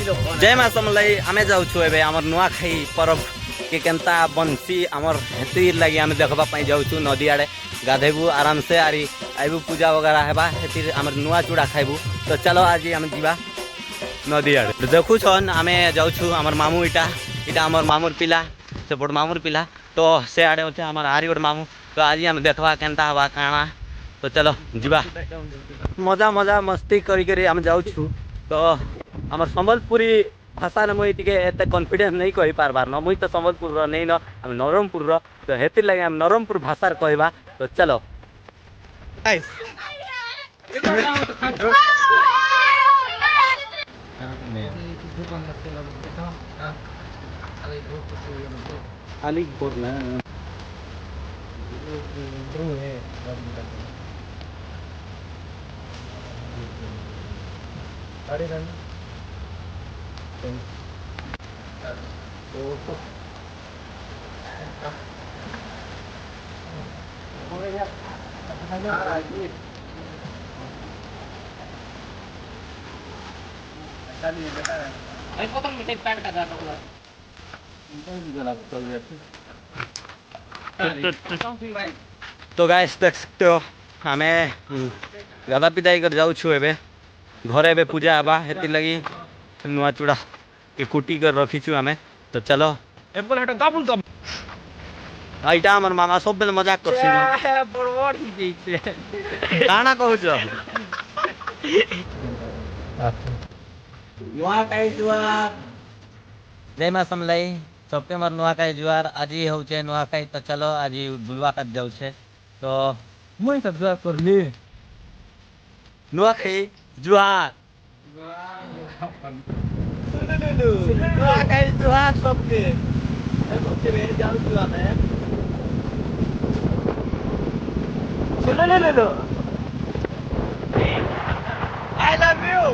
जय माँ समलाई आमे जाऊँ एबे आमर नुआखाई पर्व के केनता बंसी आमर हेती लगी आमे देखबा पाई जाऊँ नदी आड़े गाधेबू आराम से आरी आइबू पूजा वगैरह हेबा हेती आमर नुआ चूड़ा खाइबू। तो चलो आज आम जीवा नदी आड़े देखु छन आमे जाऊँ आमर मामू इटा इटा आमर मामूर पिला से बड़ मामूर पिला तो से आड़े होते आमर आरी बड़ मामू। तो आज आम देखबा केनता हवा काଣା। तो चलो जीवा मजा मजा मस्ती करी करी आम जाऊँ। तो आम संबलपुरी भाषा ने मुझे एत कॉन्फिडेंस नहीं कही पार्बार न मुई तो संबलपुर नहीं न आम नरमपुर तो हेती लगे आम नरमपुर भाषा कहवा। तो चलो तो गाइस देख सकते हो हमें गादा पिदाई कर जाऊँ एबे घर एबे पूजा हवा हेती लगी नुआ चूड़ा के कुटी कर रखीचु आमे। तो चलो आईटा हमर मामा सब बेले मजाक करछी काना कहूछ जय माँ समलाई सबके मर नुआखाई जुआर आज होचे नुआखाई। तो चलो आज बुलवा कर जाऊ छे। तो मुई सब जुआर करली नुआखाई जुआर नुआखाई जुआर सबके सबके बे जाऊ जुआर है चलो ले लो आई लव यू।